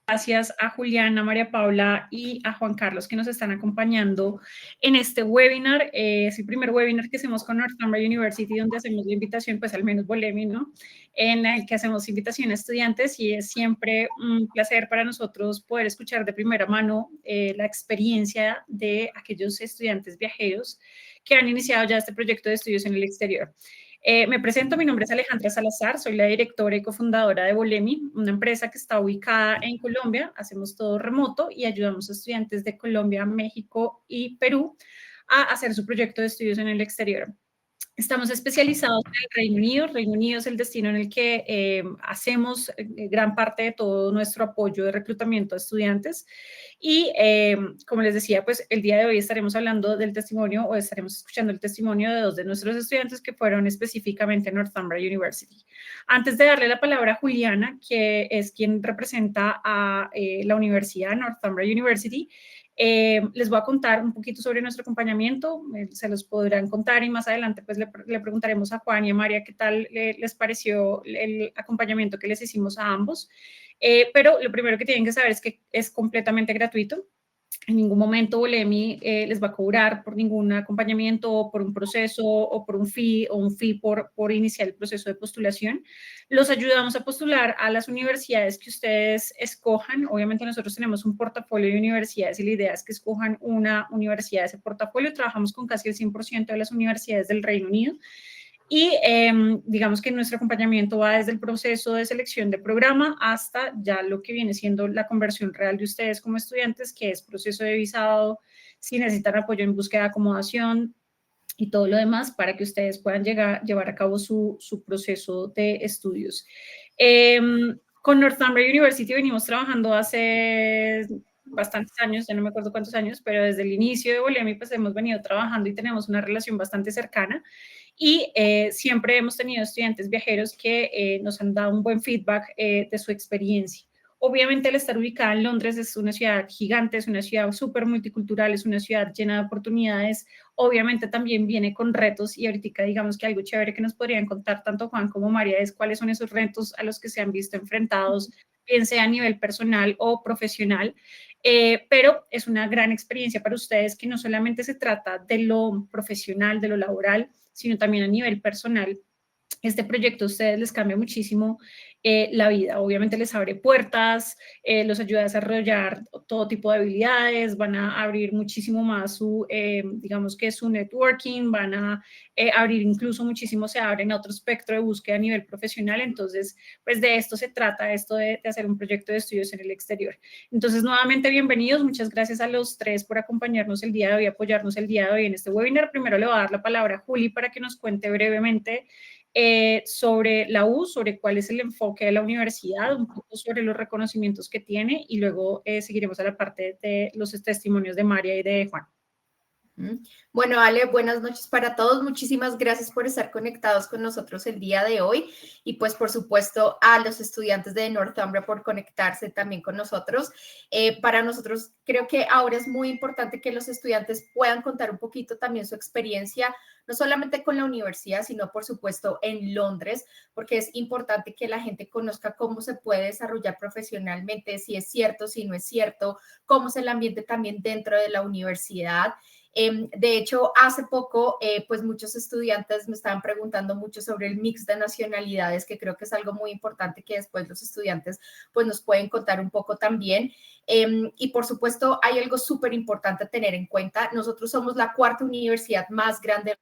Gracias a Juliana, María Paula y a Juan Carlos que nos están acompañando en este webinar. Es el primer webinar que hacemos con Northumbria University, donde hacemos la invitación, pues al menos Bolemi, ¿no? En el que hacemos invitación a estudiantes, y es siempre un placer para nosotros poder escuchar de primera mano la experiencia de aquellos estudiantes viajeros que han iniciado ya este proyecto de estudios en el exterior. Me presento, mi nombre es Alejandra Salazar, soy la directora y cofundadora de Bolemi, una empresa que está ubicada en Colombia. Hacemos todo remoto y ayudamos a estudiantes de Colombia, México y Perú a hacer su proyecto de estudios en el exterior. Estamos especializados en el Reino Unido. Reino Unido es el destino en el que hacemos gran parte de todo nuestro apoyo de reclutamiento a estudiantes. Y como les decía, pues el día de hoy estaremos hablando del testimonio, o estaremos escuchando el testimonio de dos de nuestros estudiantes que fueron específicamente en Northumbria University. Antes de darle la palabra a Juliana, que es quien representa a la Universidad Northumbria University, les voy a contar un poquito sobre nuestro acompañamiento. Se los podrán contar y más adelante pues le preguntaremos a Juan y a María qué tal les pareció el acompañamiento que les hicimos a ambos. Pero lo primero que tienen que saber es que es completamente gratuito. En ningún momento Bolemi les va a cobrar por ningún acompañamiento, o por un proceso, o por un fee por iniciar el proceso de postulación. Los ayudamos a postular a las universidades que ustedes escojan. Obviamente nosotros tenemos un portafolio de universidades y la idea es que escojan una universidad de ese portafolio. Trabajamos con casi el 100% de las universidades del Reino Unido. Y digamos que nuestro acompañamiento va desde el proceso de selección de programa hasta ya lo que viene siendo la conversión real de ustedes como estudiantes, que es proceso de visado, si necesitan apoyo en búsqueda de acomodación y todo lo demás para que ustedes puedan llevar a cabo su proceso de estudios. Con Northumbria University venimos trabajando hace bastantes años, ya no me acuerdo cuántos años, pero desde el inicio de Bolemi pues hemos venido trabajando y tenemos una relación bastante cercana. Y siempre hemos tenido estudiantes viajeros que nos han dado un buen feedback de su experiencia. Obviamente, al estar ubicada en Londres, es una ciudad gigante, es una ciudad súper multicultural, es una ciudad llena de oportunidades. Obviamente también viene con retos, y ahorita digamos que algo chévere que nos podrían contar tanto Juan como María es cuáles son esos retos a los que se han visto enfrentados, bien sea a nivel personal o profesional. Pero es una gran experiencia para ustedes, que no solamente se trata de lo profesional, de lo laboral, sino también a nivel personal. Este proyecto a ustedes les cambia muchísimo la vida. Obviamente les abre puertas, los ayuda a desarrollar todo tipo de habilidades, van a abrir muchísimo más digamos que su networking, van a abrir incluso muchísimo, se abren a otro espectro de búsqueda a nivel profesional. Entonces, pues de esto se trata, esto de hacer un proyecto de estudios en el exterior. Entonces, nuevamente, bienvenidos. Muchas gracias a los tres por acompañarnos el día de hoy, apoyarnos el día de hoy en este webinar. Primero le voy a dar la palabra a Juli para que nos cuente brevemente sobre la U, sobre cuál es el enfoque de la universidad, un poco sobre los reconocimientos que tiene, y luego seguiremos a la parte de los testimonios de María y de Juan. Bueno, Ale, buenas noches para todos. Muchísimas gracias por estar conectados con nosotros el día de hoy, y pues por supuesto a los estudiantes de Northumbria por conectarse también con nosotros. Para nosotros creo que ahora es muy importante que los estudiantes puedan contar un poquito también su experiencia, no solamente con la universidad, sino por supuesto en Londres, porque es importante que la gente conozca cómo se puede desarrollar profesionalmente, si es cierto, si no es cierto, cómo es el ambiente también dentro de la universidad. De hecho, hace poco, pues muchos estudiantes me estaban preguntando mucho sobre el mix de nacionalidades, que creo que es algo muy importante que después los estudiantes pues nos pueden contar un poco también. Y por supuesto, hay algo súper importante a tener en cuenta. Nosotros somos la cuarta universidad más grande.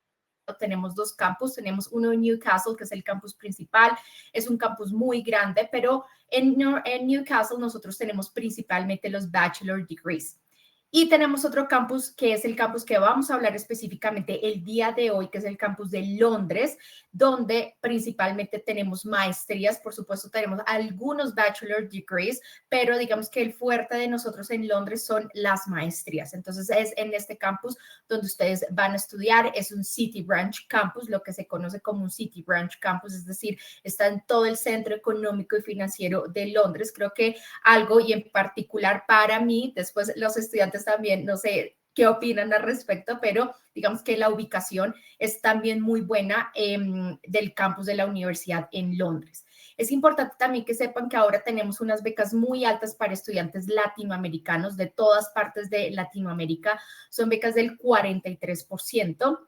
Tenemos dos campus, tenemos uno en Newcastle, que es el campus principal, es un campus muy grande, pero en Newcastle nosotros tenemos principalmente los bachelor degrees. Y tenemos otro campus que es el campus que vamos a hablar específicamente el día de hoy, que es el campus de Londres, donde principalmente tenemos maestrías. Por supuesto, tenemos algunos bachelor degrees, pero digamos que el fuerte de nosotros en Londres son las maestrías. Entonces, es en este campus donde ustedes van a estudiar. Es un City Branch Campus, lo que se conoce como un City Branch Campus, es decir, está en todo el centro económico y financiero de Londres. Creo que algo, y en particular para mí, después los estudiantes también, no sé qué opinan al respecto, pero digamos que la ubicación es también muy buena del campus de la universidad en Londres. Es importante también que sepan que ahora tenemos unas becas muy altas para estudiantes latinoamericanos de todas partes de Latinoamérica. Son becas del 43%.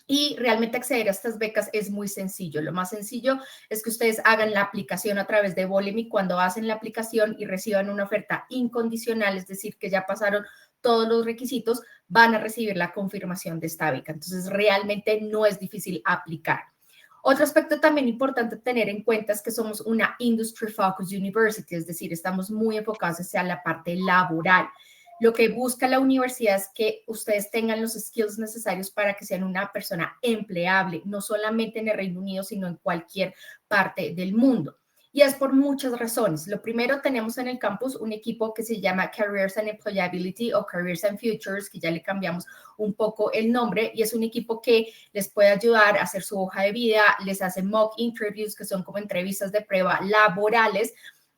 Y realmente acceder a estas becas es muy sencillo. Lo más sencillo es que ustedes hagan la aplicación a través de Volemi cuando hacen la aplicación y reciban una oferta incondicional, es decir, que ya pasaron todos los requisitos, van a recibir la confirmación de esta beca. Entonces, realmente no es difícil aplicar. Otro aspecto también importante tener en cuenta es que somos una Industry Focused University, es decir, estamos muy enfocados hacia la parte laboral. Lo que busca la universidad es que ustedes tengan los skills necesarios para que sean una persona empleable, no solamente en el Reino Unido, sino en cualquier parte del mundo. Y es por muchas razones. Lo primero, tenemos en el campus un equipo que se llama Careers and Employability o Careers and Futures, que ya le cambiamos un poco el nombre, y es un equipo que les puede ayudar a hacer su hoja de vida, les hace mock interviews, que son como entrevistas de prueba laborales,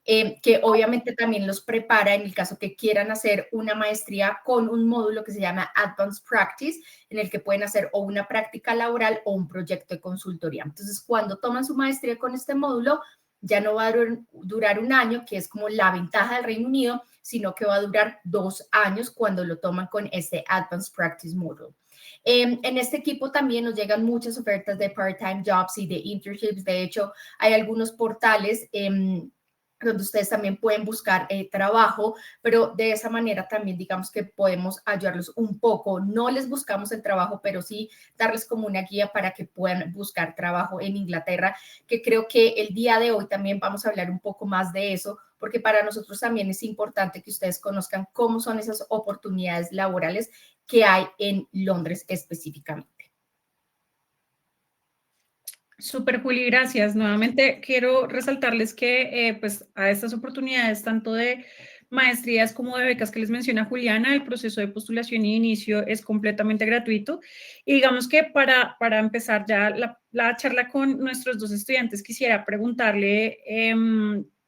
que obviamente también los prepara en el caso que quieran hacer una maestría con un módulo que se llama Advanced Practice, en el que pueden hacer o una práctica laboral o un proyecto de consultoría. Entonces, cuando toman su maestría con este módulo, ya no va a durar un año, que es como la ventaja del Reino Unido, sino que va a durar 2 años cuando lo toman con este Advanced Practice Module. En este equipo también nos llegan muchas ofertas de part-time jobs y de internships. De hecho, hay algunos portales donde ustedes también pueden buscar trabajo, pero de esa manera también digamos que podemos ayudarlos un poco. No les buscamos el trabajo, pero sí darles como una guía para que puedan buscar trabajo en Inglaterra, que creo que el día de hoy también vamos a hablar un poco más de eso, porque para nosotros también es importante que ustedes conozcan cómo son esas oportunidades laborales que hay en Londres específicamente. Súper, Juli, gracias. Nuevamente quiero resaltarles que pues a estas oportunidades, tanto de maestrías como de becas que les menciona Juliana, el proceso de postulación y inicio es completamente gratuito. Y digamos que para empezar ya la charla con nuestros dos estudiantes, quisiera preguntarle,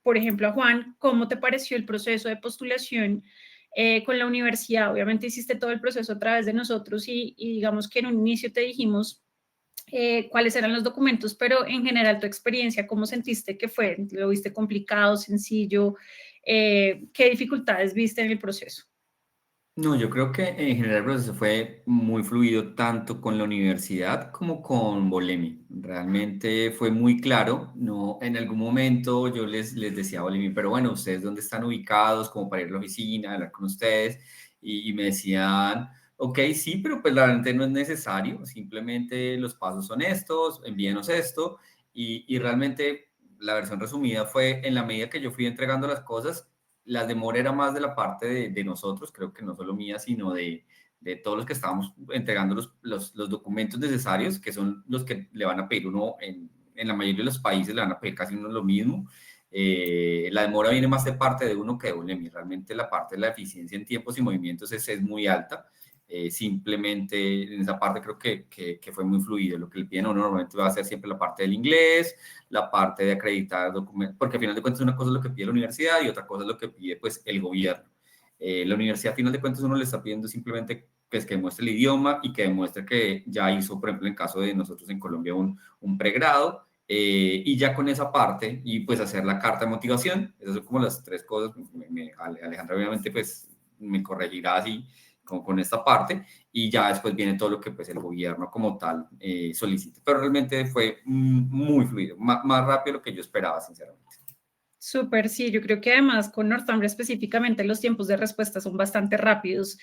por ejemplo, a Juan, ¿cómo te pareció el proceso de postulación con la universidad? Obviamente hiciste todo el proceso a través de nosotros y digamos que en un inicio te dijimos cuáles eran los documentos, pero en general tu experiencia, ¿cómo sentiste que fue? ¿Lo viste complicado, sencillo? ¿Qué dificultades viste en el proceso? No, yo creo que en general el proceso fue muy fluido tanto con la universidad como con Bolemi. Realmente fue muy claro. No, en algún momento yo les decía a Bolemi, pero bueno, ¿ustedes dónde están ubicados? Como para ir a la oficina, hablar con ustedes. Y me decían, ok, sí, pero pues realmente no es necesario. Simplemente los pasos son estos, envíenos esto. Y realmente la versión resumida fue en la medida que yo fui entregando las cosas, la demora era más de la parte de nosotros, creo que no solo mía, sino de todos los que estábamos entregando los documentos necesarios, que son los que le van a pedir uno en la mayoría de los países, le van a pedir casi uno lo mismo. La demora viene más de parte de uno que de UNEMI. Realmente la parte de la eficiencia en tiempos y movimientos es muy alta. Simplemente en esa parte creo que fue muy fluido. Lo que le piden a uno normalmente va a ser siempre la parte del inglés, la parte de acreditar documentos, porque al final de cuentas una cosa es lo que pide la universidad y otra cosa es lo que pide pues el gobierno. La universidad al final de cuentas uno le está pidiendo simplemente pues, que demuestre el idioma y que demuestre que ya hizo, por ejemplo, en caso de nosotros en Colombia, un pregrado, y ya con esa parte y pues hacer la carta de motivación. Esas son como las tres cosas. Alejandra obviamente pues me corregirá así con esta parte, y ya después viene todo lo que pues el gobierno como tal solicita. Pero realmente fue muy fluido, más rápido de lo que yo esperaba, sinceramente. Súper, sí, yo creo que además con Northumbria específicamente los tiempos de respuesta son bastante rápidos.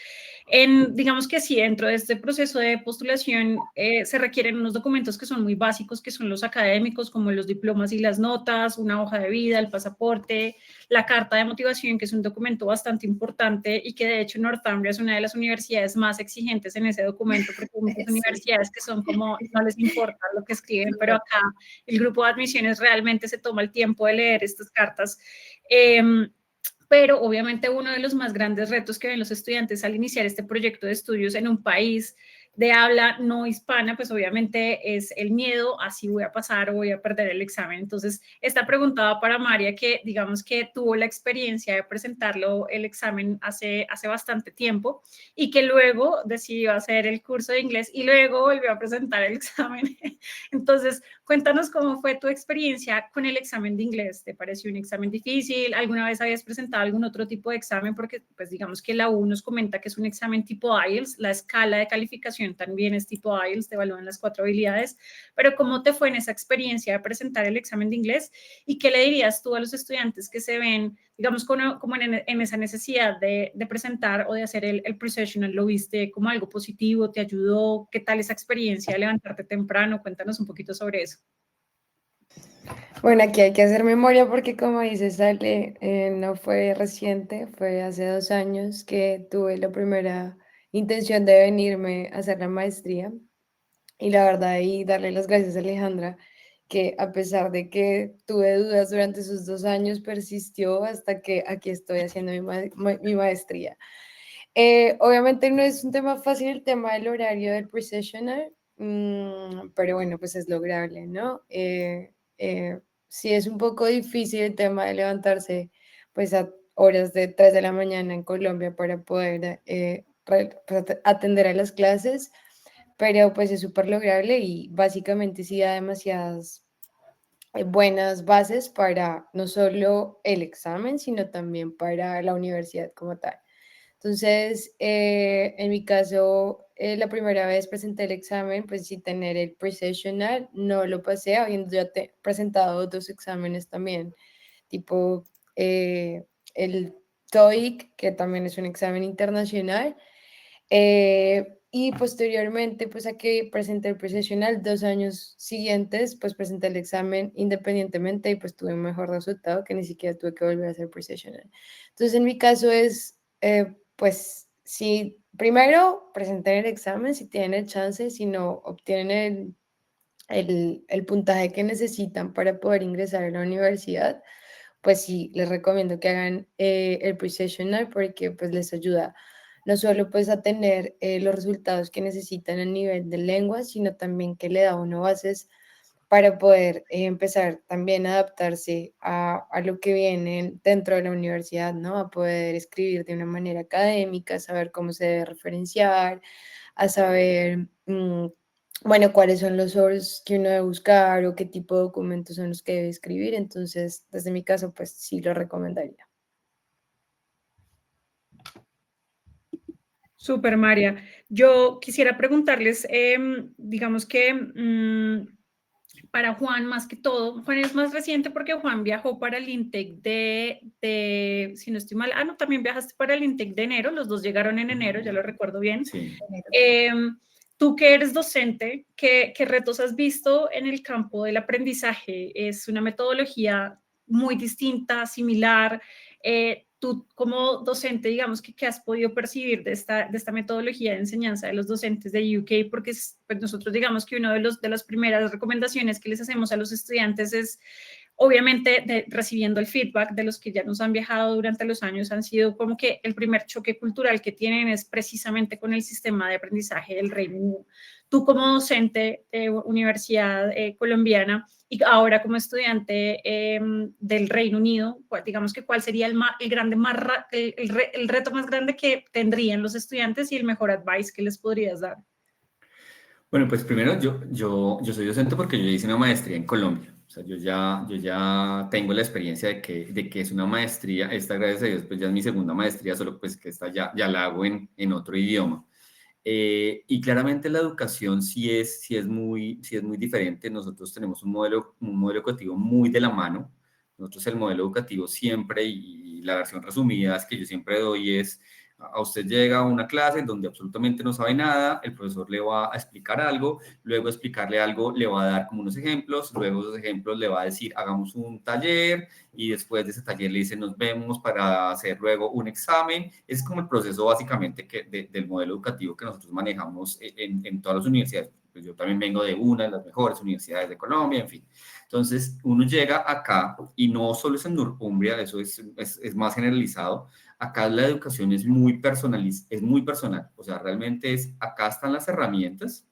Digamos que sí, dentro de este proceso de postulación se requieren unos documentos que son muy básicos, que son los académicos, como los diplomas y las notas, una hoja de vida, el pasaporte, la carta de motivación, que es un documento bastante importante y que de hecho Northumbria es una de las universidades más exigentes en ese documento, porque hay muchas universidades que son como, no les importa lo que escriben, pero acá el grupo de admisiones realmente se toma el tiempo de leer estas cartas. Pero obviamente uno de los más grandes retos que ven los estudiantes al iniciar este proyecto de estudios en un país de habla no hispana, pues obviamente es el miedo a si voy a pasar o voy a perder el examen. Entonces, esta pregunta va para María, que digamos que tuvo la experiencia de presentarlo el examen hace bastante tiempo y que luego decidió hacer el curso de inglés y luego volvió a presentar el examen. Entonces, cuéntanos cómo fue tu experiencia con el examen de inglés. ¿Te pareció un examen difícil? ¿Alguna vez habías presentado algún otro tipo de examen? Porque, pues, digamos que la U nos comenta que es un examen tipo IELTS, la escala de calificación también es tipo IELTS, te evalúan las 4 habilidades, pero ¿cómo te fue en esa experiencia de presentar el examen de inglés? ¿Y qué le dirías tú a los estudiantes que se ven, digamos, como en esa necesidad de presentar o de hacer el pre-sessional? ¿Lo viste como algo positivo? ¿Te ayudó? ¿Qué tal esa experiencia de levantarte temprano? Cuéntanos un poquito sobre eso. Bueno, aquí hay que hacer memoria porque como dices, Ale, no fue reciente, fue hace 2 años que tuve la primera intención de venirme a hacer la maestría. Y la verdad, y darle las gracias a Alejandra, que a pesar de que tuve dudas durante esos 2 años, persistió hasta que aquí estoy haciendo mi maestría. Obviamente no es un tema fácil el tema del horario del pre-sessional, pero bueno, pues es lograble, ¿no? Sí es un poco difícil el tema de levantarse pues a horas de 3 de la mañana en Colombia para poder atender a las clases, pero pues es súper lograble y básicamente sí da demasiadas buenas bases para no solo el examen, sino también para la universidad como tal. Entonces, en mi caso, la primera vez presenté el examen, pues sin tener el pre-sessional, no lo pasé, habiendo ya presentado 2 exámenes también, tipo el TOEIC, que también es un examen internacional, y posteriormente, pues a que presenté el profesional, 2 años siguientes, pues presenté el examen independientemente y pues tuve un mejor resultado que ni siquiera tuve que volver a hacer profesional. Entonces, en mi caso es, pues, si primero presenten el examen, si tienen el chance, si no obtienen el puntaje que necesitan para poder ingresar a la universidad, pues sí, les recomiendo que hagan el pre-sessional porque pues les ayuda no solo pues a tener los resultados que necesitan a nivel de lengua, sino también que le da uno bases para poder empezar también a adaptarse a lo que viene dentro de la universidad, ¿no? A poder escribir de una manera académica, a saber cómo se debe referenciar, a saber, bueno, cuáles son los sources que uno debe buscar o qué tipo de documentos son los que debe escribir. Entonces, desde mi caso, pues sí lo recomendaría. Súper, María. Yo quisiera preguntarles, digamos que para Juan, más que todo, Juan es más reciente porque Juan viajó para el INTEC si no estoy mal, no, también viajaste para el INTEC de enero, los dos llegaron en enero, ya lo recuerdo bien. Sí. Tú que eres docente, ¿qué retos has visto en el campo del aprendizaje? ¿Es una metodología muy distinta, similar? Tú como docente, digamos, ¿qué has podido percibir de esta metodología de enseñanza de los docentes de UK? Porque pues nosotros digamos que una de las primeras recomendaciones que les hacemos a los estudiantes es, obviamente, recibiendo el feedback de los que ya nos han viajado durante los años, han sido como que el primer choque cultural que tienen es precisamente con el sistema de aprendizaje del Reino Unido. Tú como docente de universidad colombiana y ahora como estudiante del Reino Unido, digamos que cuál sería el reto más grande que tendrían los estudiantes y el mejor advice que les podrías dar. Bueno, pues primero yo soy docente porque yo hice una maestría en Colombia. O sea, yo ya tengo la experiencia de que es una maestría. Esta, gracias a Dios, pues ya es mi segunda maestría, solo pues que esta ya la hago en otro idioma. Y claramente la educación sí es muy diferente. Nosotros tenemos un modelo educativo muy de la mano. Nosotros el modelo educativo siempre, y la versión resumida es que yo siempre doy es, a usted llega a una clase donde absolutamente no sabe nada, el profesor le va a explicar algo, luego de explicarle algo le va a dar como unos ejemplos, luego esos ejemplos le va a decir, hagamos un taller, y después de ese taller le dice, nos vemos para hacer luego un examen. Es como el proceso básicamente del modelo educativo que nosotros manejamos en todas las universidades, pues yo también vengo de una de las mejores universidades de Colombia, en fin. Entonces, uno llega acá y no solo es en Northumbria, eso es más generalizado. Acá la educación es muy es muy personal, o sea, realmente acá están las herramientas.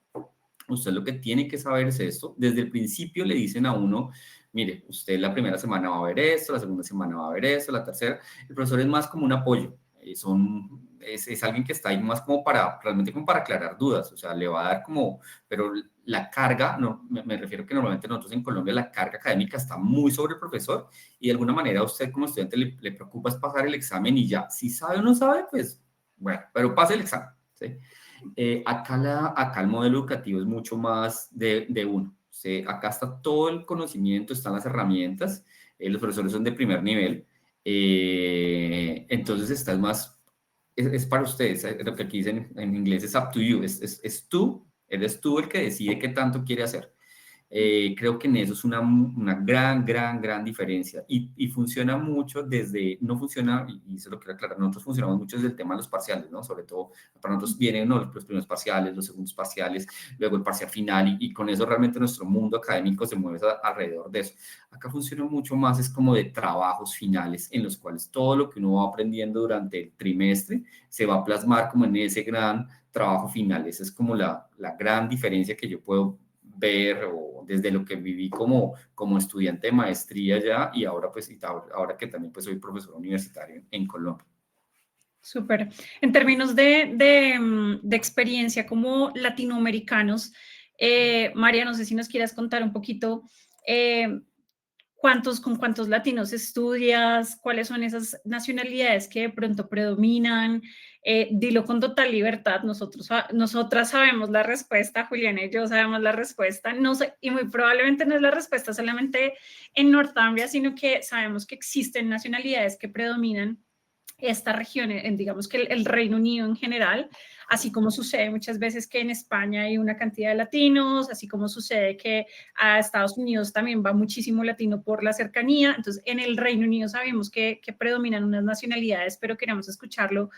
Usted lo que tiene que saber es esto. Desde el principio le dicen a uno, mire, usted la primera semana va a ver esto, la segunda semana va a ver esto, la tercera. El profesor es más como un apoyo. Es alguien que está ahí más como realmente como para aclarar dudas. O sea, le va a dar como, pero la carga, no, me refiero que normalmente nosotros en Colombia la carga académica está muy sobre el profesor y de alguna manera a usted como estudiante le preocupa es pasar el examen y ya. Si sabe o no sabe, pues bueno, pero pase el examen, ¿sí? Acá el modelo educativo es mucho más de uno. Acá está todo el conocimiento, están las herramientas, los profesores son de primer nivel, entonces está más, es para ustedes, lo que aquí dicen en inglés es up to you, eres tú el que decide qué tanto quiere hacer. Creo que en eso es una gran diferencia y funciona mucho no funciona, y eso lo quiero aclarar, nosotros funcionamos mucho desde el tema de los parciales, ¿no? Sobre todo para nosotros vienen, ¿no?, los primeros parciales, los segundos parciales, luego el parcial final y con eso realmente nuestro mundo académico se mueve alrededor de eso. Acá funciona mucho más, es como de trabajos finales en los cuales todo lo que uno va aprendiendo durante el trimestre se va a plasmar como en ese gran trabajo final. Esa es como la gran diferencia que yo puedo ver o desde lo que viví como estudiante de maestría ya y ahora pues ahora que también pues soy profesor universitario en Colombia. Súper. En términos de experiencia como latinoamericanos, María, no sé si nos quieras contar un poquito con cuántos latinos estudias, cuáles son esas nacionalidades que de pronto predominan. Dilo con total libertad, nosotras sabemos la respuesta, Juliana y yo sabemos la respuesta, no sé, y muy probablemente no es la respuesta solamente en Northumbria, sino que sabemos que existen nacionalidades que predominan esta región, digamos que el Reino Unido en general, así como sucede muchas veces que en España hay una cantidad de latinos, así como sucede que a Estados Unidos también va muchísimo latino por la cercanía. Entonces, en el Reino Unido sabemos que predominan unas nacionalidades, pero queremos escucharlo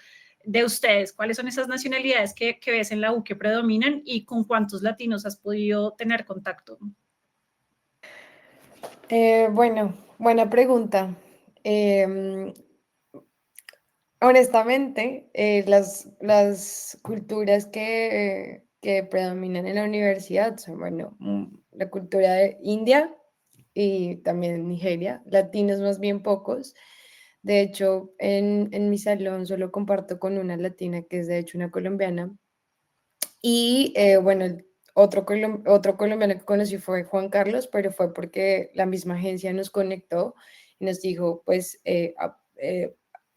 de ustedes. ¿Cuáles son esas nacionalidades que ves en la U que predominan y con cuántos latinos has podido tener contacto? Bueno, buena pregunta. Honestamente, las culturas que predominan en la universidad son, bueno, la cultura de India y también Nigeria, latinos más bien pocos. De hecho, en mi salón solo comparto con una latina que es de hecho una colombiana. Y bueno, otro colombiano que conocí fue Juan Carlos, pero fue porque la misma agencia nos conectó y nos dijo, pues,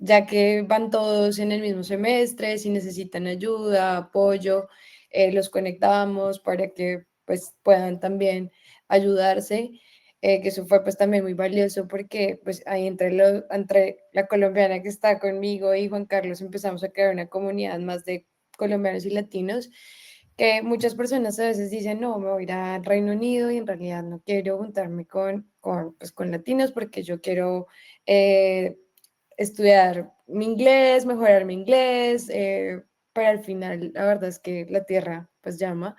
ya que van todos en el mismo semestre, si necesitan ayuda, apoyo, los conectamos para que pues puedan también ayudarse, que eso fue pues también muy valioso porque pues ahí entre la colombiana que está conmigo y Juan Carlos empezamos a crear una comunidad más de colombianos y latinos, que muchas personas a veces dicen, no, me voy a ir al Reino Unido y en realidad no quiero juntarme con latinos porque yo quiero estudiar mi inglés, mejorar mi inglés, pero al final la verdad es que la tierra pues llama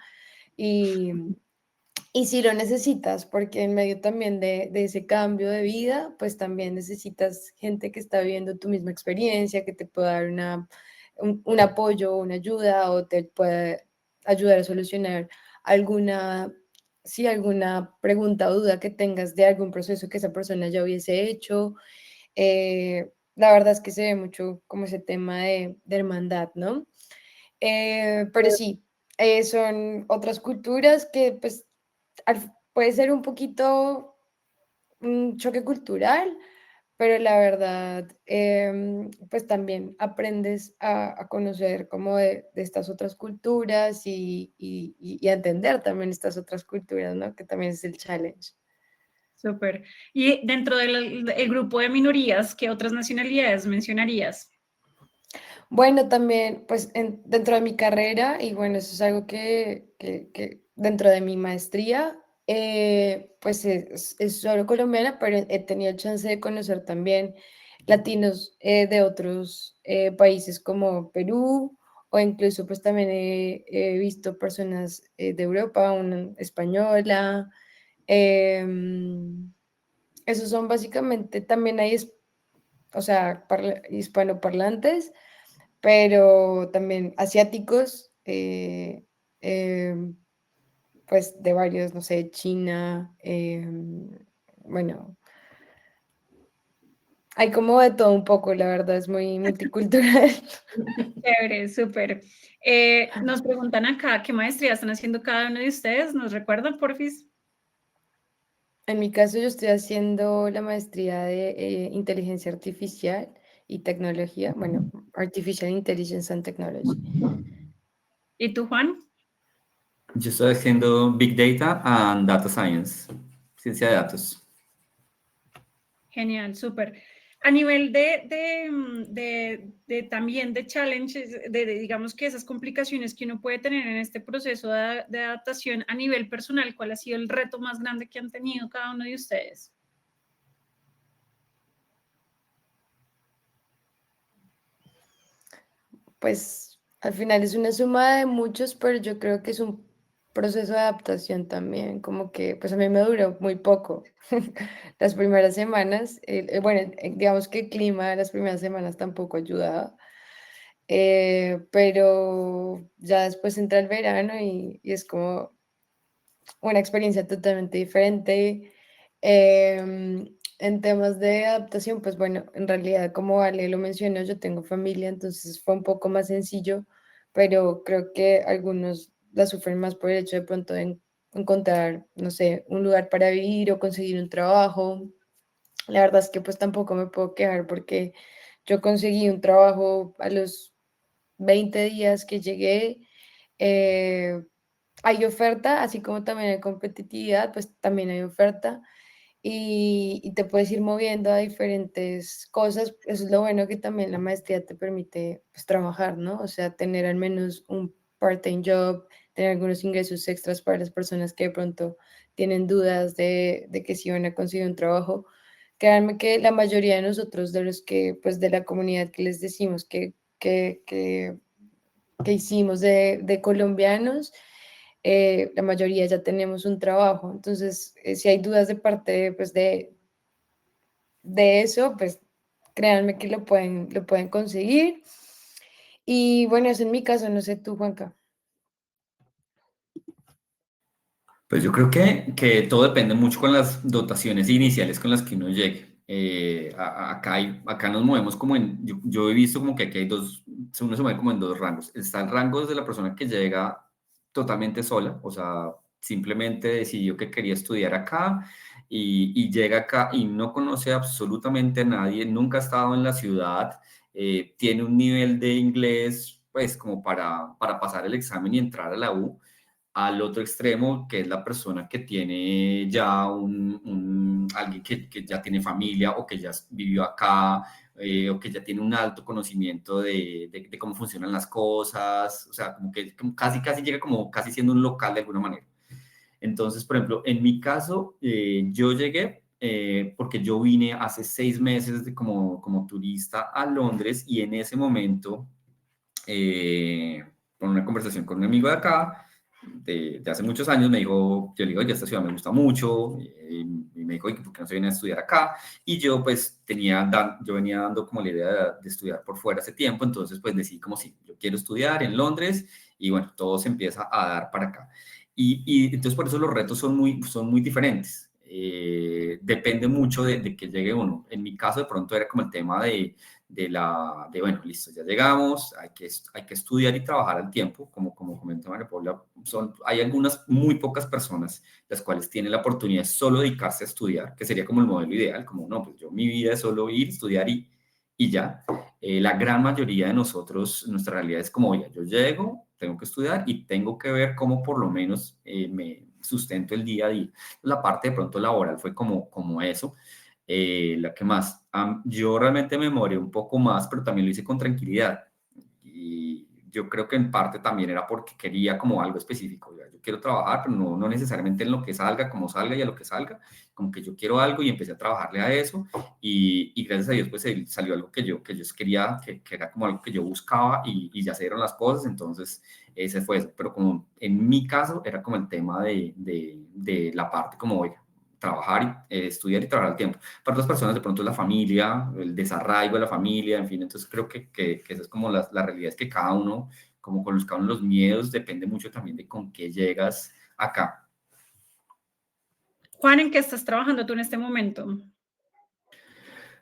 y, y si lo necesitas, porque en medio también de ese cambio de vida, pues también necesitas gente que está viviendo tu misma experiencia, que te pueda dar un apoyo, una ayuda o te puede ayudar a solucionar alguna, sí, alguna pregunta o duda que tengas de algún proceso que esa persona ya hubiese hecho. La verdad es que se ve mucho como ese tema de hermandad, ¿no? Pero sí, son otras culturas que pues puede ser un poquito un choque cultural, pero la verdad, pues también aprendes a conocer como de estas otras culturas y a entender también estas otras culturas, ¿no? Que también es el challenge. Súper. Y dentro del grupo de minorías, ¿qué otras nacionalidades mencionarías? Bueno, también, pues dentro de mi carrera, y bueno, eso es algo que dentro de mi maestría, pues es solo colombiana, pero he tenido chance de conocer también latinos de otros países como Perú o incluso pues también he visto personas de Europa, una española. em, Esos son básicamente, también hay, o sea, hispanoparlantes, pero también asiáticos, em, pues de varios, no sé, China, bueno, hay como de todo un poco, la verdad, es muy multicultural. Chévere, súper. Nos preguntan acá, ¿qué maestría están haciendo cada uno de ustedes? ¿Nos recuerdan, porfis? En mi caso, yo estoy haciendo la maestría de inteligencia artificial y tecnología, bueno, Artificial Intelligence and Technology. ¿Y tú, Juan? Yo estoy haciendo Big Data and Data Science, ciencia de datos. Genial, súper. A nivel también de challenges, digamos que esas complicaciones que uno puede tener en este proceso de adaptación a nivel personal, ¿cuál ha sido el reto más grande que han tenido cada uno de ustedes? Pues al final es una suma de muchos, pero yo creo que es un proceso de adaptación también, como que pues a mí me duró muy poco. Las primeras semanas, bueno, digamos que el clima de las primeras semanas tampoco ayudaba, pero ya después entra el verano y es como una experiencia totalmente diferente. En temas de adaptación, pues bueno, en realidad, como Ale lo mencionó, yo tengo familia, entonces fue un poco más sencillo, pero creo que algunos la sufren más por el hecho de pronto de encontrar, no sé, un lugar para vivir o conseguir un trabajo. La verdad es que pues tampoco me puedo quejar porque yo conseguí un trabajo a los 20 días que llegué. eh, Hay oferta, así como también hay competitividad, pues también hay oferta y te puedes ir moviendo a diferentes cosas. Eso es lo bueno que también la maestría te permite pues, trabajar, ¿no? O sea, tener al menos un part-time job, tener algunos ingresos extras para las personas que de pronto tienen dudas de que si van a conseguir un trabajo. Créanme que la mayoría de nosotros, de los que, pues de la comunidad que les decimos que hicimos de colombianos, la mayoría ya tenemos un trabajo. Entonces, si hay dudas de parte pues, de eso, pues créanme que lo pueden conseguir. Y bueno, eso en mi caso, no sé tú, Juanca. Pues yo creo que todo depende mucho con las dotaciones iniciales con las que uno llegue. Acá nos movemos como yo he visto como que aquí hay uno se mueve como en dos rangos. Está el rango de la persona que llega totalmente sola, o sea, simplemente decidió que quería estudiar acá y llega acá y no conoce absolutamente a nadie, nunca ha estado en la ciudad, tiene un nivel de inglés pues como para pasar el examen y entrar a la U al otro extremo, que es la persona que tiene ya alguien que ya tiene familia o que ya vivió acá o que ya tiene un alto conocimiento de cómo funcionan las cosas, o sea, como casi llega como casi siendo un local de alguna manera. Entonces, por ejemplo, en mi caso, yo llegué porque yo vine hace 6 meses como turista a Londres y en ese momento, con una conversación con un amigo de acá, de hace muchos años, me dijo, yo le digo, oye, esta ciudad me gusta mucho, y me dijo, oye, ¿por qué no se viene a estudiar acá? Y yo pues yo venía dando como la idea de estudiar por fuera hace tiempo, entonces pues decidí como si yo quiero estudiar en Londres y bueno, todo se empieza a dar para acá. Y entonces por eso los retos son muy diferentes. Depende mucho de que llegue uno. En mi caso de pronto era como el tema bueno, listo, ya llegamos, hay que estudiar y trabajar al tiempo, como comentó María Paula, hay algunas muy pocas personas las cuales tienen la oportunidad de solo dedicarse a estudiar, que sería como el modelo ideal, como no, pues yo mi vida es solo ir, estudiar y ya. La gran mayoría de nosotros, nuestra realidad es como, oye, yo llego, tengo que estudiar y tengo que ver cómo por lo menos me sustento el día a día. La parte de pronto laboral fue como eso. La que más, yo realmente me demoré un poco más, pero también lo hice con tranquilidad. Y yo creo que en parte también era porque quería como algo específico. Yo yo quiero trabajar, pero no necesariamente en lo que salga, como salga y a lo que salga, como que yo quiero algo y empecé a trabajarle a eso y gracias a Dios pues salió algo que yo quería, que era como algo que yo buscaba y ya se dieron las cosas, entonces ese fue eso, pero como en mi caso era como el tema de la parte como, oiga, trabajar, estudiar y trabajar al tiempo. Para otras personas de pronto es la familia, el desarraigo de la familia, en fin, entonces creo que esa es como la realidad, es que cada uno, como con cada uno de los miedos, depende mucho también de con qué llegas acá. Juan, ¿en qué estás trabajando tú en este momento?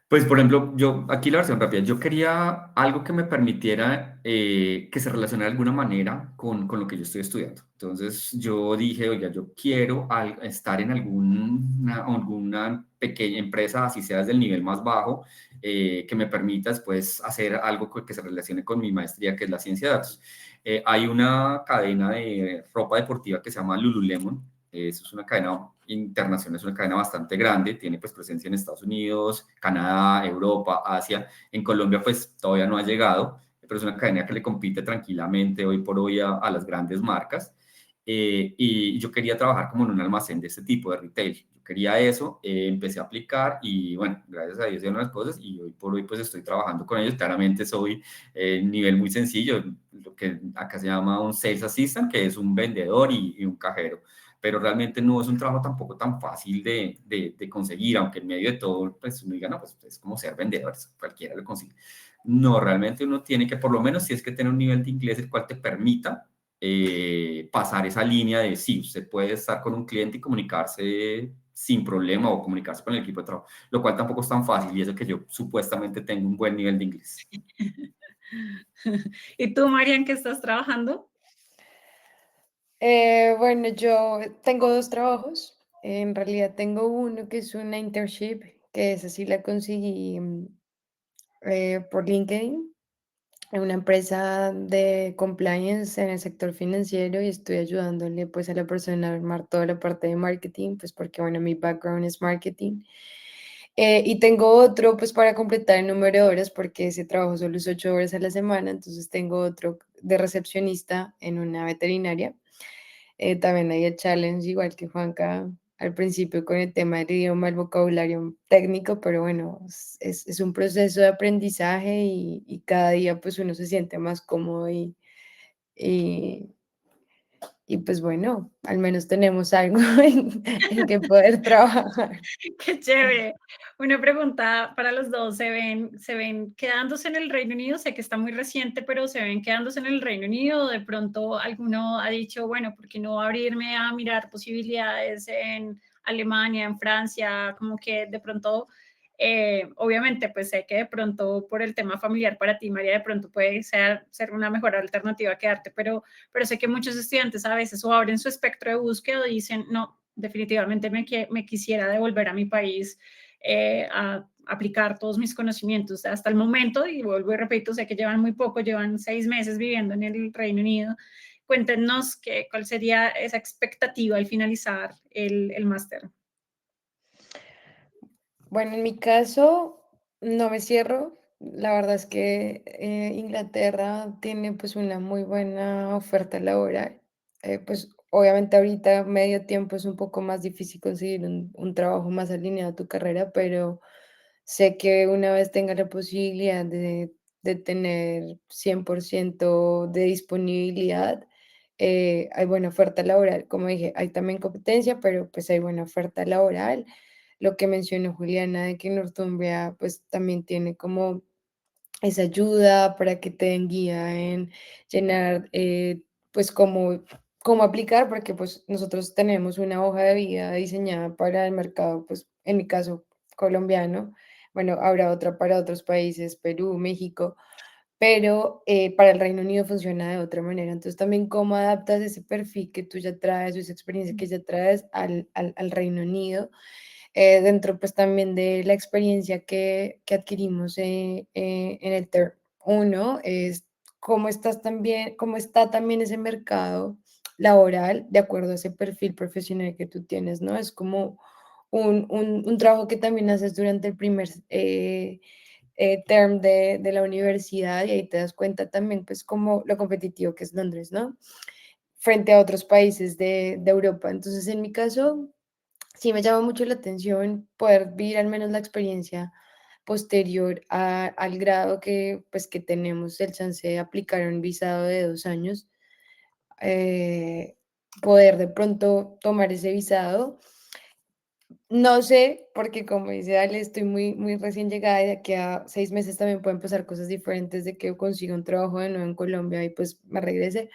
Pues, por ejemplo, yo, aquí la versión rápida, yo quería algo que me permitiera que se relacionara de alguna manera con lo que yo estoy estudiando. Entonces, yo dije, oiga, yo quiero estar en alguna pequeña empresa, así sea desde el nivel más bajo, que me permita después hacer algo que se relacione con mi maestría, que es la ciencia de datos. Hay una cadena de ropa deportiva que se llama Lululemon. Eso es una cadena internacional, es una cadena bastante grande, tiene pues presencia en Estados Unidos, Canadá, Europa, Asia. En Colombia pues todavía no ha llegado, pero es una cadena que le compite tranquilamente hoy por hoy a las grandes marcas. Y yo quería trabajar como en un almacén de este tipo de retail. Yo quería eso, empecé a aplicar y bueno, gracias a Dios hicieron las cosas y hoy por hoy pues estoy trabajando con ellos. Claramente soy nivel muy sencillo, lo que acá se llama un sales assistant, que es un vendedor y un cajero, pero realmente no es un trabajo tampoco tan fácil de conseguir, aunque en medio de todo, pues uno diga, no, pues es como ser vendedor, cualquiera lo consigue. No, realmente uno tiene que, por lo menos si es que tener un nivel de inglés el cual te permita pasar esa línea de sí, usted puede estar con un cliente y comunicarse sin problema o comunicarse con el equipo de trabajo, lo cual tampoco es tan fácil y eso que yo supuestamente tengo un buen nivel de inglés. ¿Y tú, María, en qué estás trabajando? Bueno, yo tengo dos trabajos. En realidad tengo uno que es una internship, que esa sí la conseguí por LinkedIn, en una empresa de compliance en el sector financiero y estoy ayudándole pues a la persona a armar toda la parte de marketing, pues porque bueno, mi background es marketing. Y tengo otro pues para completar el número de horas porque ese trabajo solo es 8 horas a la semana, entonces tengo otro de recepcionista en una veterinaria. También hay el challenge, igual que Juanca al principio con el tema del idioma, el vocabulario técnico, pero bueno, es un proceso de aprendizaje y cada día pues uno se siente más cómodo y, y pues bueno, al menos tenemos algo en que poder trabajar. Qué chévere. Una pregunta para los dos. ¿Se ven quedándose en el Reino Unido? Sé que está muy reciente, pero ¿se ven quedándose en el Reino Unido? De pronto alguno ha dicho, bueno, ¿por qué no abrirme a mirar posibilidades en Alemania, en Francia? Como que de pronto, obviamente, pues sé que de pronto por el tema familiar para ti, María, de pronto puede ser una mejor alternativa quedarte, pero sé que muchos estudiantes a veces o abren su espectro de búsqueda o dicen, no, definitivamente me quisiera devolver a mi país a aplicar todos mis conocimientos hasta el momento, y vuelvo y repito, sé que llevan muy poco, llevan 6 meses viviendo en el Reino Unido. Cuéntenos cuál sería esa expectativa al finalizar el máster. Bueno, en mi caso no me cierro. La verdad es que Inglaterra tiene pues una muy buena oferta laboral. Pues obviamente ahorita medio tiempo es un poco más difícil conseguir un trabajo más alineado a tu carrera, pero sé que una vez tenga la posibilidad de tener 100% de disponibilidad, hay buena oferta laboral. Como dije, hay también competencia, pero pues hay buena oferta laboral. Lo que mencionó Juliana de que Northumbria pues también tiene como esa ayuda para que te den guía en llenar, pues cómo aplicar, porque pues nosotros tenemos una hoja de vida diseñada para el mercado, pues en mi caso colombiano, bueno, habrá otra para otros países, Perú, México, pero para el Reino Unido funciona de otra manera. Entonces también cómo adaptas ese perfil que tú ya traes o esa experiencia que ya traes al Reino Unido, dentro pues también de la experiencia que adquirimos en el TER 1, es cómo está también ese mercado laboral de acuerdo a ese perfil profesional que tú tienes, ¿no? Es como un trabajo que también haces durante el primer term de la universidad y ahí te das cuenta también pues como lo competitivo que es Londres, ¿no? frente a otros países de Europa. Entonces, en mi caso, sí me llama mucho la atención poder vivir al menos la experiencia posterior al grado que, pues, que tenemos el chance de aplicar un visado de 2 años, eh, poder de pronto tomar ese visado. No sé, porque como dice Ale, estoy muy, muy recién llegada y de aquí a 6 meses también pueden pasar cosas diferentes de que consiga un trabajo de nuevo en Colombia y pues me regrese,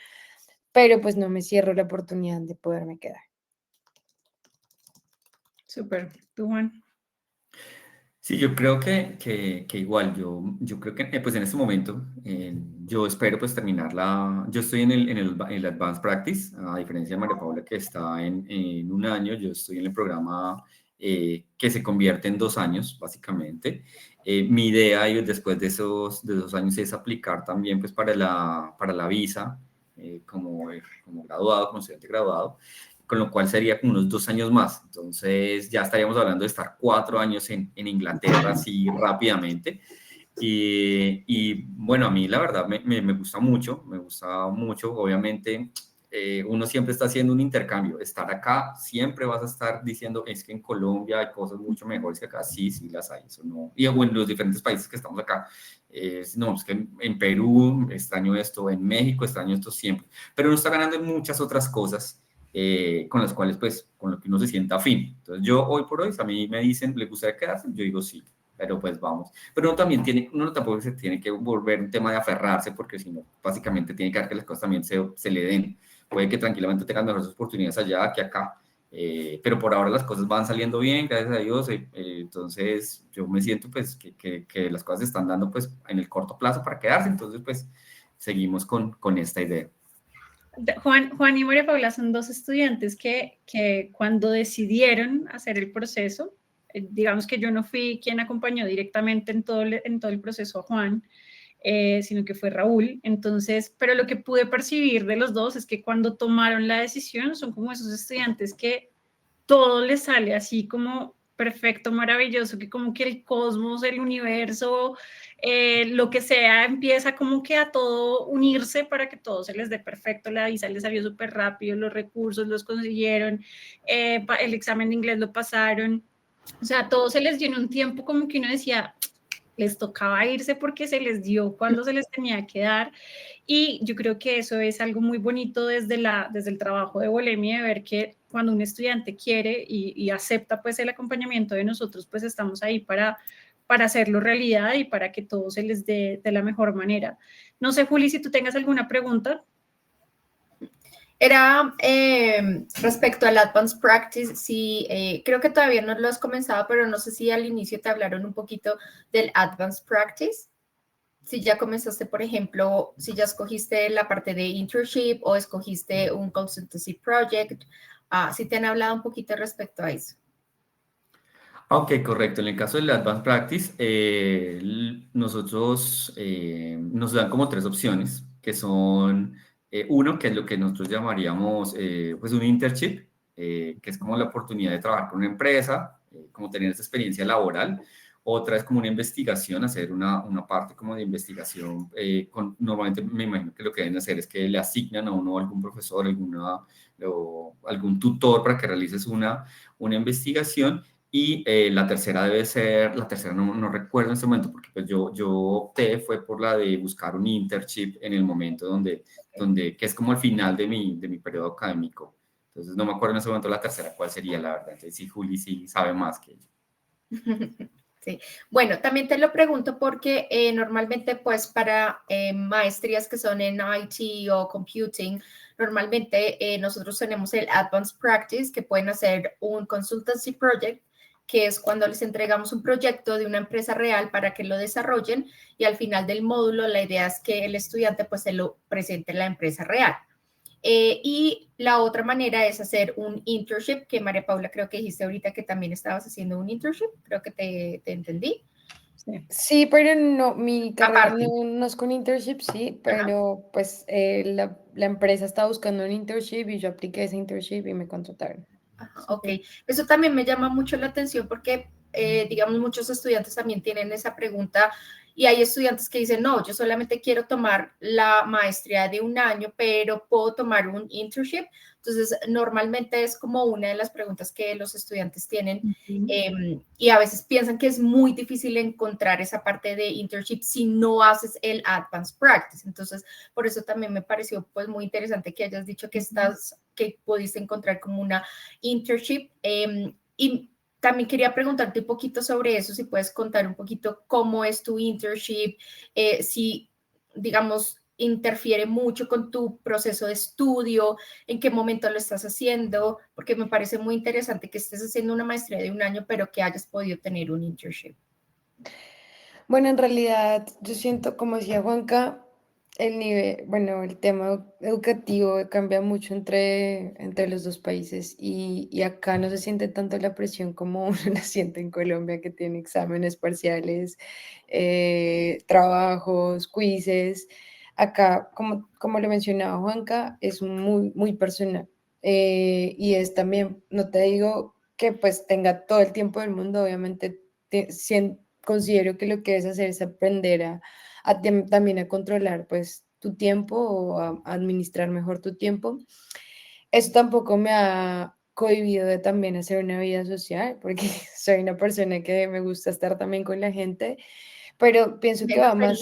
pero pues no me cierro la oportunidad de poderme quedar. Súper. ¿Tú, Juan? Sí, yo creo que igual, yo creo que pues en este momento yo espero pues terminar yo estoy en el Advanced Practice, a diferencia de María Paula que está en un año, yo estoy en el programa que se convierte en 2 años básicamente. Mi idea y después de 2 años es aplicar también pues para la visa como graduado, como estudiante graduado, con lo cual sería como unos 2 años más. Entonces ya estaríamos hablando de estar 4 años en Inglaterra así rápidamente. Y bueno, a mí la verdad me gusta mucho, obviamente. Uno siempre está haciendo un intercambio. Estar acá, siempre vas a estar diciendo, es que en Colombia hay cosas mucho mejores que acá. Sí, sí las hay, eso no. Y bueno, en los diferentes países que estamos acá, no, es que en Perú extraño esto, en México extraño esto siempre. Pero uno está ganando en muchas otras cosas con las cuales, pues, con lo que uno se sienta afín. Entonces, yo hoy por hoy, si a mí me dicen, ¿le gustaría quedarse? Yo digo sí, pero pues vamos. Pero uno tampoco se tiene que volver un tema de aferrarse, porque si no, básicamente tiene que dar que las cosas también se le den. Puede que tranquilamente tengan mejores oportunidades allá que acá. Pero por ahora las cosas van saliendo bien, gracias a Dios. Entonces, yo me siento, pues, que las cosas se están dando, pues, en el corto plazo para quedarse. Entonces, pues, seguimos con esta idea. Juan y María Paula son dos estudiantes que cuando decidieron hacer el proceso, digamos que yo no fui quien acompañó directamente en todo el proceso a Juan, sino que fue Raúl. Entonces, pero lo que pude percibir de los dos es que cuando tomaron la decisión son como esos estudiantes que todo les sale así como perfecto, maravilloso, que como que el cosmos, el universo, lo que sea, empieza como que a todo unirse para que todo se les dé perfecto. La visa les salió súper rápido, los recursos los consiguieron, el examen de inglés lo pasaron. O sea, todo se les dio en un tiempo como que uno decía, les tocaba irse porque se les dio cuando se les tenía que dar. Y yo creo que eso es algo muy bonito desde el trabajo de Bolemi, de ver que cuando un estudiante quiere y acepta pues el acompañamiento de nosotros, pues estamos ahí para hacerlo realidad y para que todo se les dé de la mejor manera. No sé, Juli, si tú tengas alguna pregunta. Era respecto al Advanced Practice, sí, creo que todavía no lo has comenzado, pero no sé si al inicio te hablaron un poquito del Advanced Practice. Si ya comenzaste, por ejemplo, si ya escogiste la parte de internship o escogiste un consultancy project, si te han hablado un poquito respecto a eso. Ok, correcto. En el caso del Advanced Practice, nosotros nos dan como 3 opciones, que son uno, que es lo que nosotros llamaríamos pues un internship, que es como la oportunidad de trabajar con una empresa, como tener esa experiencia laboral. Otra es como una investigación, hacer una parte como de investigación. Normalmente me imagino que lo que deben hacer es que le asignan a uno algún profesor, algún tutor para que realices una investigación. Y la tercera debe ser, la tercera no recuerdo en este momento, porque pues yo opté fue por la de buscar un internship en el momento que es como al final de mi periodo académico. Entonces no me acuerdo en ese momento la tercera cuál sería, la verdad. Entonces sí, Juli sí sabe más que yo. Sí. Bueno, también te lo pregunto porque normalmente pues para maestrías que son en IT o computing, normalmente nosotros tenemos el Advanced Practice que pueden hacer un consultancy project, que es cuando les entregamos un proyecto de una empresa real para que lo desarrollen y al final del módulo la idea es que el estudiante pues se lo presente en la empresa real. Y la otra manera es hacer un internship, que María Paula creo que dijiste ahorita que también estabas haciendo un internship, creo que te entendí. Sí, pero no, mi carrera Aparte. no es con internship, sí, pero pues la empresa estaba buscando un internship y yo apliqué ese internship y me contrataron. Ajá, ok, eso también me llama mucho la atención porque, digamos, muchos estudiantes también tienen esa pregunta Y hay estudiantes que dicen, no, yo solamente quiero tomar la maestría de un año, pero puedo tomar un internship. Entonces, normalmente es como una de las preguntas que los estudiantes tienen y a veces piensan que es muy difícil encontrar esa parte de internship si no haces el advanced practice. Entonces, por eso también me pareció pues muy interesante que hayas dicho que que pudiste encontrar como una internship. Y también quería preguntarte un poquito sobre eso, si puedes contar un poquito cómo es tu internship, si, digamos, interfiere mucho con tu proceso de estudio, en qué momento lo estás haciendo, porque me parece muy interesante que estés haciendo una maestría de un año, pero que hayas podido tener un internship. Bueno, en realidad yo siento, como decía Juanca, el nivel, bueno, el tema educativo cambia mucho entre los dos países y acá no se siente tanto la presión como uno la siente en Colombia, que tiene exámenes parciales, trabajos, quizzes. Acá, como lo mencionaba Juanca, es muy, muy personal. Y es también, no te digo que pues tenga todo el tiempo del mundo, obviamente considero que lo que debes hacer es aprender también a controlar pues tu tiempo o a administrar mejor tu tiempo. Eso tampoco me ha cohibido de también hacer una vida social, porque soy una persona que me gusta estar también con la gente, pero pienso que va más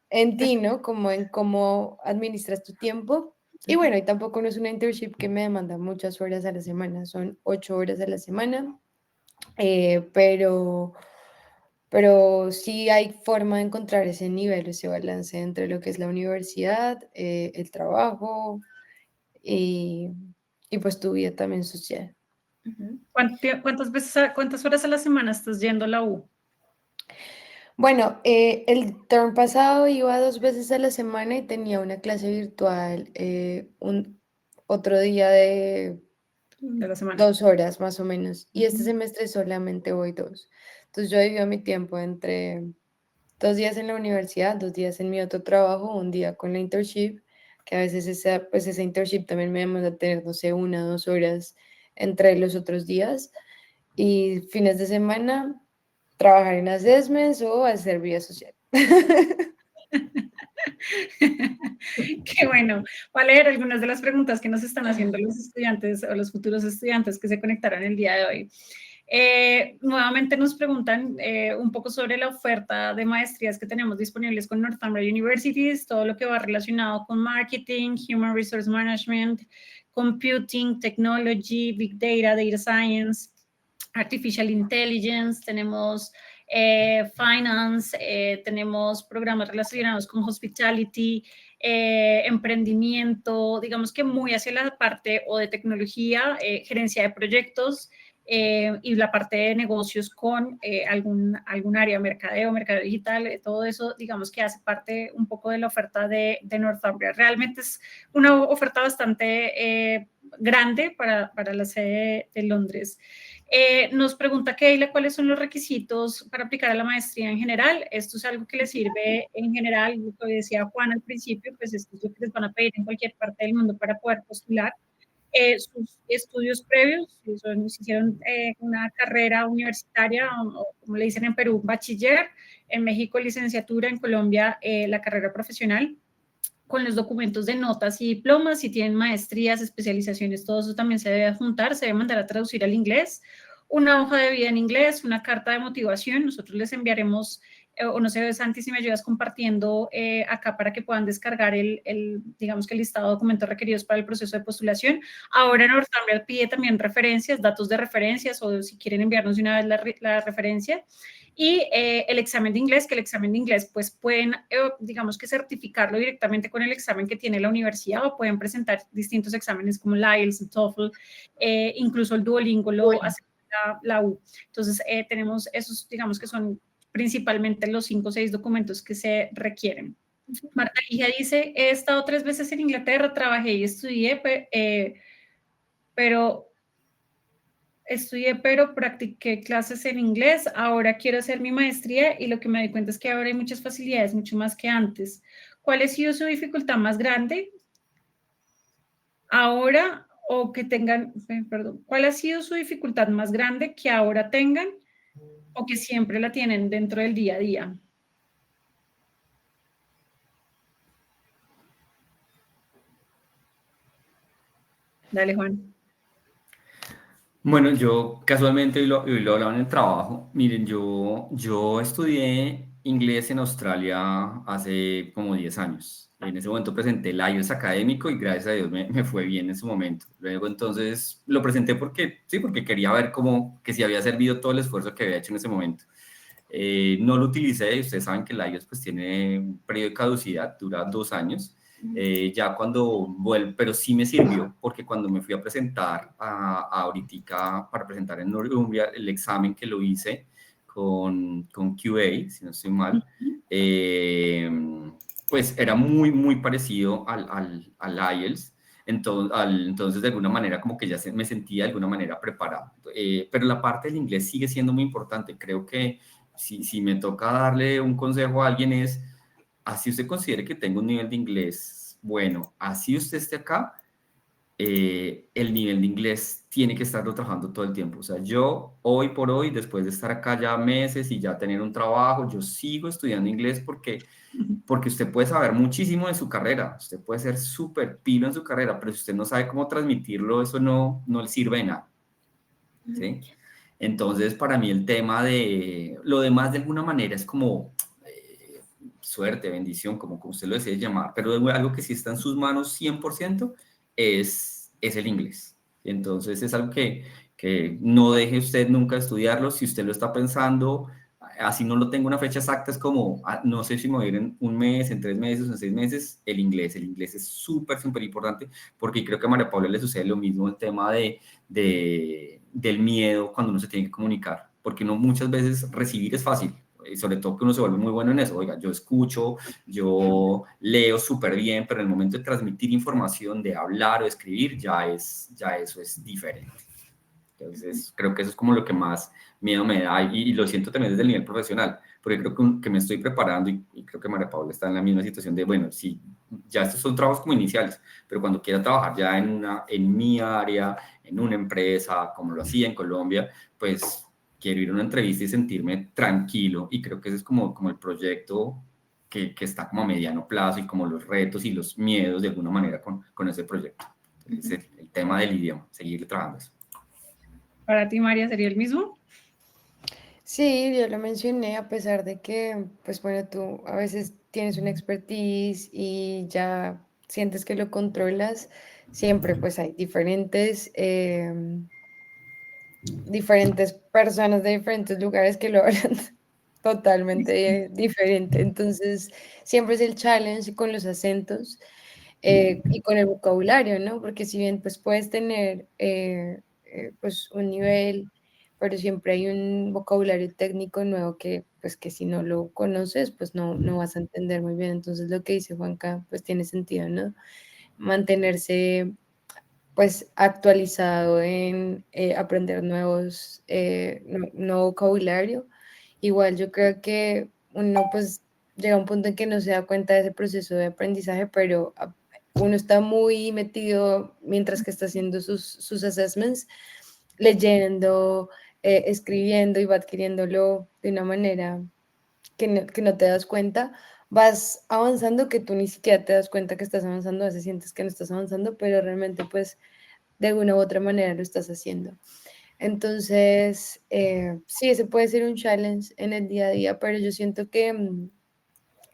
en ti, ¿no? Como en cómo administras tu tiempo. Y bueno, y tampoco no es una internship que me demanda muchas horas a la semana, son 8 horas a la semana, pero sí hay forma de encontrar ese nivel, ese balance entre lo que es la universidad, el trabajo y, y pues tu vida también social. ¿Cuántas horas a la semana estás yendo a la U? Bueno, el term pasado iba 2 veces a la semana y tenía una clase virtual otro día de la semana. 2 horas más o menos. Y este semestre solamente voy 2. Entonces yo divido mi tiempo entre 2 días en la universidad, 2 días en mi otro trabajo, un día con la internship, que a veces esa internship también me demanda tener, no sé, 1 o 2 horas entre los otros días. Y fines de semana, trabajar en assessments o hacer vida social. Qué bueno. Voy a leer algunas de las preguntas que nos están haciendo los estudiantes o los futuros estudiantes que se conectarán el día de hoy. Nuevamente nos preguntan un poco sobre la oferta de maestrías que tenemos disponibles con Northumbria Universities, todo lo que va relacionado con marketing, human resource management, computing, technology, big data, data science, artificial intelligence, tenemos finance, tenemos programas relacionados con hospitality, emprendimiento, digamos que muy hacia la parte o de tecnología, gerencia de proyectos y la parte de negocios con algún área, mercadeo digital, todo eso, digamos que hace parte un poco de la oferta de Northumbria. Realmente es una oferta bastante grande para la sede de Londres. Nos pregunta Keila cuáles son los requisitos para aplicar a la maestría en general. Esto es algo que les sirve en general, lo que decía Juan al principio, pues esto es lo que les van a pedir en cualquier parte del mundo para poder postular. Sus estudios previos, si hicieron una carrera universitaria, o como le dicen en Perú, bachiller, en México licenciatura, en Colombia la carrera profesional, con los documentos de notas y diplomas, si tienen maestrías, especializaciones, todo eso también se debe juntar, se debe mandar a traducir al inglés, una hoja de vida en inglés, una carta de motivación, nosotros les enviaremos, o no sé, Santi, si me ayudas compartiendo acá para que puedan descargar digamos que el listado de documentos requeridos para el proceso de postulación. Ahora Northumbria pide también referencias, datos de referencias, o si quieren enviarnos de una vez la referencia. Y el examen de inglés, que el examen de inglés pues pueden, digamos que certificarlo directamente con el examen que tiene la universidad o pueden presentar distintos exámenes como el IELTS, el TOEFL, incluso el Duolingo lo hace la U. Entonces tenemos esos, digamos que son principalmente los 5 o 6 documentos que se requieren. Marta Ligia dice, he estado 3 veces en Inglaterra, trabajé y estudié, pero practiqué clases en inglés, ahora quiero hacer mi maestría y lo que me doy cuenta es que ahora hay muchas facilidades, mucho más que antes. ¿Cuál ha sido su dificultad más grande? Ahora, o que tengan, perdón, ¿cuál ha sido su dificultad más grande que ahora tengan o que siempre la tienen dentro del día a día? Dale, Juan. Bueno, yo casualmente hoy lo hablaba en el trabajo. Miren, yo estudié inglés en Australia hace como 10 años. En ese momento presenté el IELTS académico y gracias a Dios me fue bien en su momento. Luego entonces lo presenté porque, sí, porque quería ver cómo, que si había servido todo el esfuerzo que había hecho en ese momento. No lo utilicé, ustedes saben que el IELTS pues tiene un periodo de caducidad, dura 2 años. Ya cuando vuelvo, pero sí me sirvió porque cuando me fui a presentar ahorita para presentar en Northumbria el examen que lo hice con QA, si no estoy mal, pues era muy parecido al IELTS. Entonces, de alguna manera, como que ya me sentía de alguna manera preparado. Pero la parte del inglés sigue siendo muy importante. Creo que si me toca darle un consejo a alguien es, así usted considere que tengo un nivel de inglés bueno, así usted esté acá, el nivel de inglés tiene que estarlo trabajando todo el tiempo. O sea, yo hoy por hoy, después de estar acá ya meses y ya tener un trabajo, yo sigo estudiando inglés porque usted puede saber muchísimo de su carrera, usted puede ser súper pilo en su carrera, pero si usted no sabe cómo transmitirlo, eso no le sirve de nada. ¿Sí? Entonces, para mí el tema de lo demás de alguna manera es como suerte, bendición, como usted lo desee llamar, pero algo que sí está en sus manos 100% es el inglés. Entonces, es algo que no deje usted nunca de estudiarlo. Si usted lo está pensando, así no lo tengo una fecha exacta, es como, no sé si me voy a ir en un mes, en 3 meses, en 6 meses, el inglés es súper importante, porque creo que a María Paula le sucede lo mismo, el tema del miedo cuando uno se tiene que comunicar, porque uno muchas veces recibir es fácil, y sobre todo que uno se vuelve muy bueno en eso. Oiga, yo escucho, yo leo súper bien, pero en el momento de transmitir información, de hablar o escribir, ya eso es diferente. Entonces, creo que eso es como lo que más miedo me da y lo siento también desde el nivel profesional, porque creo que me estoy preparando y creo que María Paula está en la misma situación de, bueno, sí, ya estos son trabajos como iniciales, pero cuando quiera trabajar ya en mi área, en una empresa, como lo hacía en Colombia, pues quiero ir a una entrevista y sentirme tranquilo, y creo que ese es como el proyecto que está como a mediano plazo y como los retos y los miedos de alguna manera con ese proyecto. Entonces, el tema del idioma, seguir trabajando eso. ¿Para ti, María, sería el mismo? Sí, yo lo mencioné, a pesar de que, pues bueno, tú a veces tienes una expertise y ya sientes que lo controlas, siempre pues hay diferentes personas de diferentes lugares que lo hablan totalmente diferente. Entonces, siempre es el challenge con los acentos y con el vocabulario, ¿no? Porque si bien pues puedes tener pues un nivel, pero siempre hay un vocabulario técnico nuevo que pues que si no lo conoces pues no vas a entender muy bien. Entonces lo que dice Juanca pues tiene sentido, ¿no? Mantenerse pues actualizado en aprender nuevo vocabulario. Igual yo creo que uno pues llega a un punto en que no se da cuenta de ese proceso de aprendizaje, pero uno está muy metido mientras que está haciendo sus assessments, leyendo, escribiendo y va adquiriéndolo de una manera que no te das cuenta. Vas avanzando que tú ni siquiera te das cuenta que estás avanzando, a veces sientes que no estás avanzando, pero realmente pues de alguna u otra manera lo estás haciendo. Entonces, sí, ese puede ser un challenge en el día a día, pero yo siento que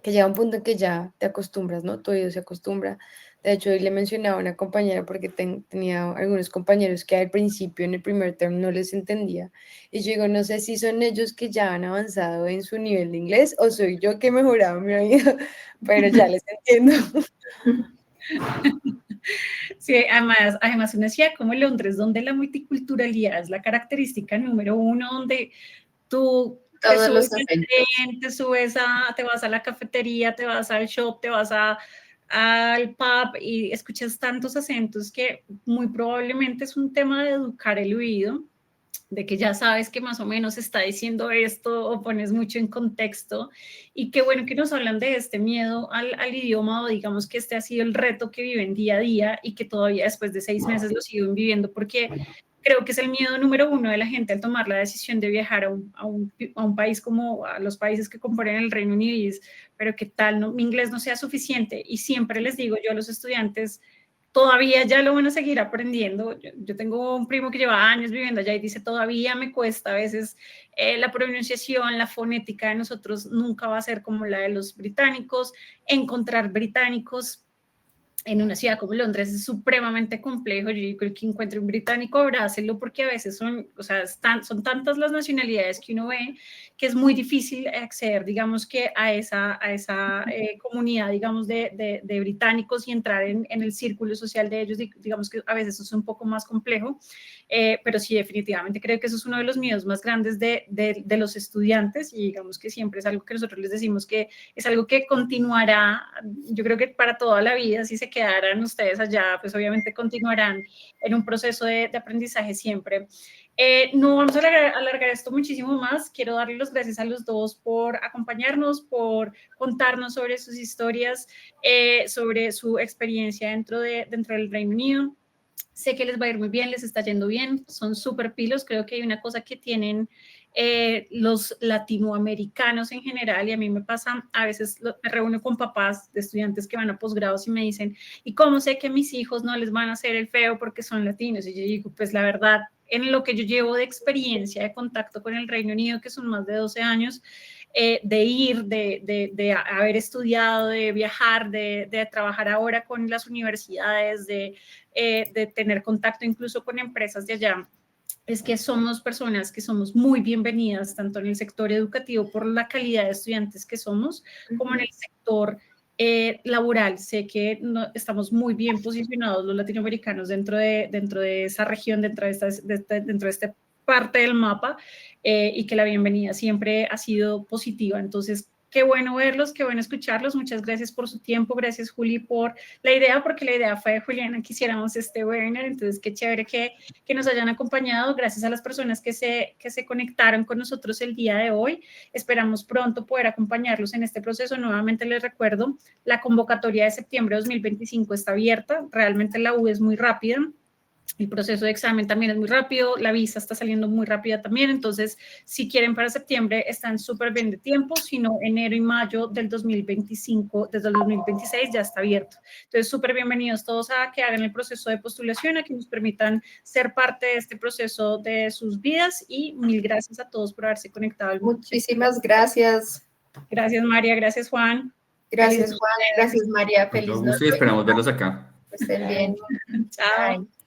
llega un punto en que ya te acostumbras, ¿no? Tu oído se acostumbra. De hecho, hoy le mencionaba a una compañera porque tenía algunos compañeros que al principio, en el primer term, no les entendía. Y yo digo, no sé si son ellos que ya han avanzado en su nivel de inglés o soy yo que he mejorado mi oído, pero ya les entiendo. Sí, además una ciudad como Londres, donde la multiculturalidad es la característica número uno, donde tú te Todos los subes al acentos. tren, te vas a la cafetería, te vas al shop, te vas al pub y escuchas tantos acentos que muy probablemente es un tema de educar el oído, de que ya sabes que más o menos está diciendo esto o pones mucho en contexto, y qué bueno que nos hablan de este miedo al idioma, o digamos que este ha sido el reto que viven día a día y que todavía después de 6 meses lo siguen viviendo, porque creo que es el miedo número uno de la gente al tomar la decisión de viajar a un país como a los países que componen el Reino Unido, pero qué tal mi inglés no sea suficiente. Y siempre les digo yo a los estudiantes, todavía ya lo van a seguir aprendiendo. Yo tengo un primo que lleva años viviendo allá y dice, todavía me cuesta a veces la pronunciación, la fonética de nosotros nunca va a ser como la de los británicos. Encontrar británicos en una ciudad como Londres es supremamente complejo. Yo creo que encuentre un británico, abrácelo, porque a veces son, o sea, son tantas las nacionalidades que uno ve que es muy difícil acceder, digamos, que a esa comunidad, digamos, de británicos y entrar en el círculo social de ellos. Digamos que a veces eso es un poco más complejo, pero sí, definitivamente creo que eso es uno de los miedos más grandes de los estudiantes, y digamos que siempre es algo que nosotros les decimos que es algo que continuará, yo creo que para toda la vida. Si se quedaran ustedes allá, pues obviamente continuarán en un proceso de aprendizaje siempre. No vamos a alargar esto muchísimo más. Quiero darles las gracias a los dos por acompañarnos, por contarnos sobre sus historias, sobre su experiencia dentro del Reino Unido. Sé que les va a ir muy bien, les está yendo bien, son súper pilos. Creo que hay una cosa que tienen los latinoamericanos en general, y a mí me pasa, a veces me reúno con papás de estudiantes que van a posgrados y me dicen, ¿y cómo sé que mis hijos no les van a hacer el feo porque son latinos? Y yo digo, pues la verdad, en lo que yo llevo de experiencia, de contacto con el Reino Unido, que son más de 12 años, de ir, de haber estudiado, de viajar, de trabajar ahora con las universidades, de tener contacto incluso con empresas de allá, es que somos personas que somos muy bienvenidas tanto en el sector educativo por la calidad de estudiantes que somos, como en el sector laboral. Sé que estamos muy bien posicionados los latinoamericanos dentro de esa región, dentro de esta parte del mapa, y que la bienvenida siempre ha sido positiva. Entonces, qué bueno verlos, qué bueno escucharlos. Muchas gracias por su tiempo. Gracias, Juli, por la idea, porque la idea fue de Juliana que hiciéramos este webinar. Entonces, qué chévere que nos hayan acompañado. Gracias a las personas que se conectaron con nosotros el día de hoy. Esperamos pronto poder acompañarlos en este proceso. Nuevamente les recuerdo, la convocatoria de septiembre de 2025 está abierta. Realmente la U es muy rápida. El proceso de examen también es muy rápido, la visa está saliendo muy rápida también. Entonces, si quieren para septiembre, están súper bien de tiempo. Si no, enero y mayo del 2025, desde el 2026 ya está abierto. Entonces, súper bienvenidos todos a quedar en el proceso de postulación, a que nos permitan ser parte de este proceso de sus vidas, y mil gracias a todos por haberse conectado. Muchísimas gracias. Gracias, María. Gracias, Juan. Gracias, Juan. Gracias, María. Con Feliz todo gusto, y noche. esperamos verlos acá. Que estén bien. Chao. Bye.